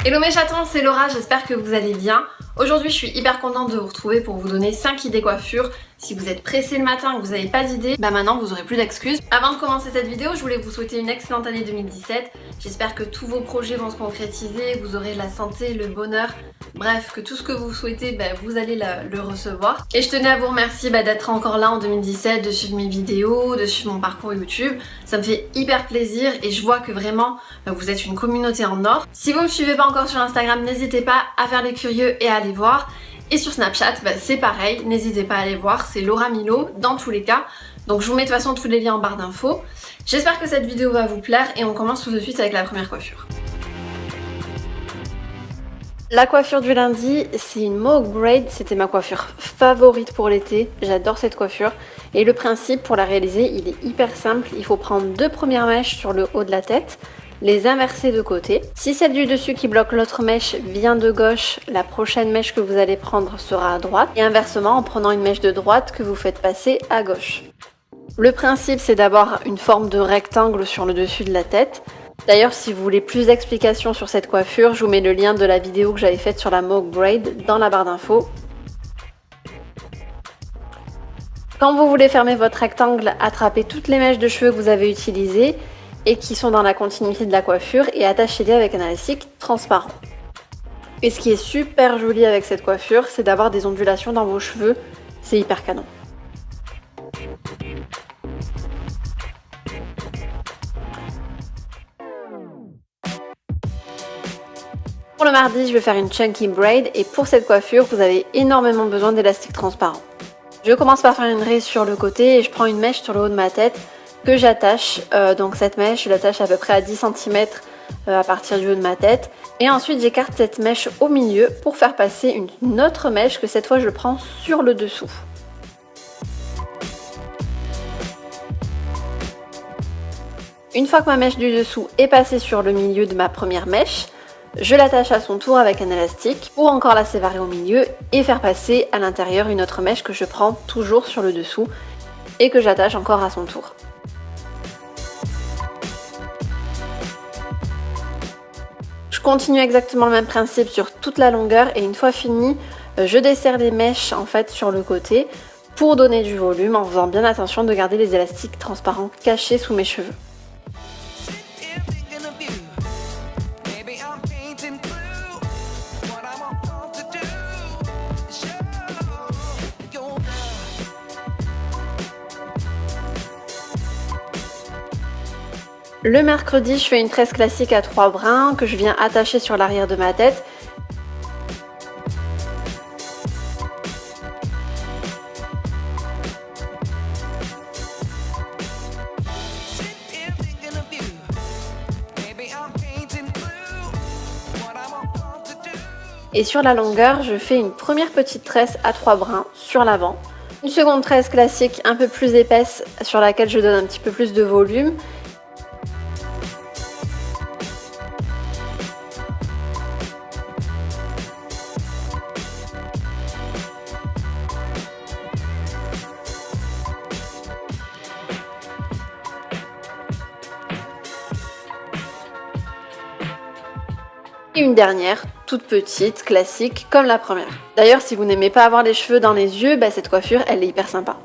Hello mes chatons, c'est Laura, j'espère que vous allez bien. Aujourd'hui je suis hyper contente de vous retrouver pour vous donner 5 idées coiffure. Si vous êtes pressé le matin et que vous n'avez pas d'idées, bah maintenant vous aurez plus d'excuses. Avant de commencer cette vidéo, je voulais vous souhaiter une excellente année 2017. J'espère que tous vos projets vont se concrétiser, que vous aurez la santé, le bonheur, bref, que tout ce que vous souhaitez, bah, vous allez le recevoir. Et je tenais à vous remercier d'être encore là en 2017, de suivre mes vidéos, de suivre mon parcours YouTube. Ça me fait hyper plaisir et je vois que vraiment vous êtes une communauté en or. Si vous ne me suivez pas encore sur Instagram, n'hésitez pas à faire les curieux et à aller voir. Et sur Snapchat, c'est pareil, n'hésitez pas à aller voir, c'est Laura Milo dans tous les cas. Donc je vous mets de toute façon tous les liens en barre d'infos. J'espère que cette vidéo va vous plaire et on commence tout de suite avec la première coiffure. La coiffure du lundi, c'est une mohawk braid, c'était ma coiffure favorite pour l'été, j'adore cette coiffure. Et le principe pour la réaliser, il est hyper simple, il faut prendre 2 premières mèches sur le haut de la tête, les inverser de côté. Si celle du dessus qui bloque l'autre mèche vient de gauche, la prochaine mèche que vous allez prendre sera à droite. Et inversement, en prenant une mèche de droite que vous faites passer à gauche. Le principe, c'est d'avoir une forme de rectangle sur le dessus de la tête. D'ailleurs, si vous voulez plus d'explications sur cette coiffure, je vous mets le lien de la vidéo que j'avais faite sur la mohawk braid dans la barre d'infos. Quand vous voulez fermer votre rectangle, attrapez toutes les mèches de cheveux que vous avez utilisées et qui sont dans la continuité de la coiffure et attachez-les avec un élastique transparent. Et ce qui est super joli avec cette coiffure, c'est d'avoir des ondulations dans vos cheveux, c'est hyper canon. Pour le mardi, je vais faire une chunky braid et pour cette coiffure, vous avez énormément besoin d'élastiques transparents. Je commence par faire une raie sur le côté et je prends une mèche sur le haut de ma tête que j'attache. Donc cette mèche, je l'attache à peu près à 10 cm à partir du haut de ma tête. Et ensuite, j'écarte cette mèche au milieu pour faire passer une autre mèche que cette fois, je prends sur le dessous. Une fois que ma mèche du dessous est passée sur le milieu de ma première mèche, je l'attache à son tour avec un élastique pour encore la séparer au milieu et faire passer à l'intérieur une autre mèche que je prends toujours sur le dessous et que j'attache encore à son tour. Je continue exactement le même principe sur toute la longueur et une fois fini, je desserre des mèches en fait sur le côté pour donner du volume en faisant bien attention de garder les élastiques transparents cachés sous mes cheveux. Le mercredi, je fais une tresse classique à 3 brins que je viens attacher sur l'arrière de ma tête. Et sur la longueur, je fais une première petite tresse à 3 brins sur l'avant. Une seconde tresse classique un peu plus épaisse sur laquelle je donne un petit peu plus de volume. Et une dernière, toute petite, classique, comme la première. D'ailleurs, si vous n'aimez pas avoir les cheveux dans les yeux, cette coiffure, elle est hyper sympa.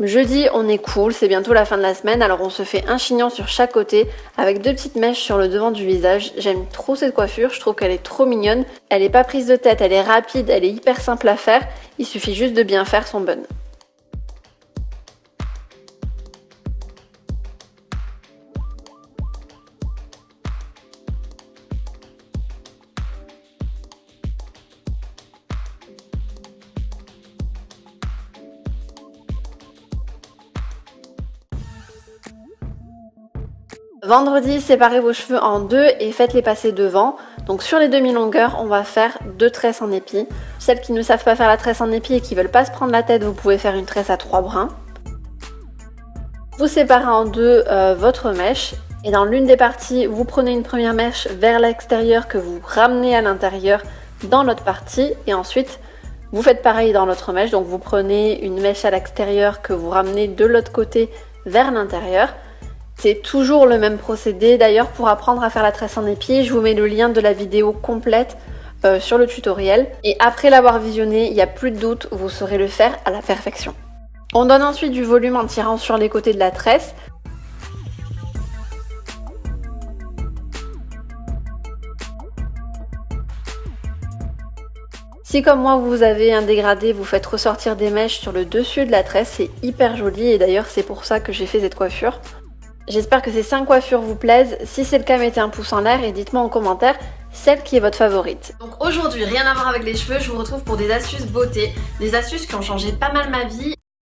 Jeudi, on est cool, c'est bientôt la fin de la semaine, alors on se fait un chignon sur chaque côté avec 2 petites mèches sur le devant du visage. J'aime trop cette coiffure, je trouve qu'elle est trop mignonne. Elle n'est pas prise de tête, elle est rapide, elle est hyper simple à faire. Il suffit juste de bien faire son bun. Vendredi, séparez vos cheveux en 2 et faites-les passer devant. Donc sur les demi-longueurs, on va faire 2 tresses en épi. Celles qui ne savent pas faire la tresse en épi et qui veulent pas se prendre la tête, vous pouvez faire une tresse à 3 brins. Vous séparez en 2 votre mèche et dans l'une des parties, vous prenez une première mèche vers l'extérieur que vous ramenez à l'intérieur dans l'autre partie et ensuite vous faites pareil dans l'autre mèche. Donc vous prenez une mèche à l'extérieur que vous ramenez de l'autre côté vers l'intérieur. C'est toujours le même procédé. D'ailleurs, pour apprendre à faire la tresse en épi, je vous mets le lien de la vidéo complète sur le tutoriel. Et après l'avoir visionné, il n'y a plus de doute, vous saurez le faire à la perfection. On donne ensuite du volume en tirant sur les côtés de la tresse. Si comme moi vous avez un dégradé, vous faites ressortir des mèches sur le dessus de la tresse, c'est hyper joli et d'ailleurs c'est pour ça que j'ai fait cette coiffure. J'espère que ces 5 coiffures vous plaisent. Si c'est le cas, mettez un pouce en l'air et dites-moi en commentaire celle qui est votre favorite. Donc aujourd'hui, rien à voir avec les cheveux, je vous retrouve pour des astuces beauté, des astuces qui ont changé pas mal ma vie.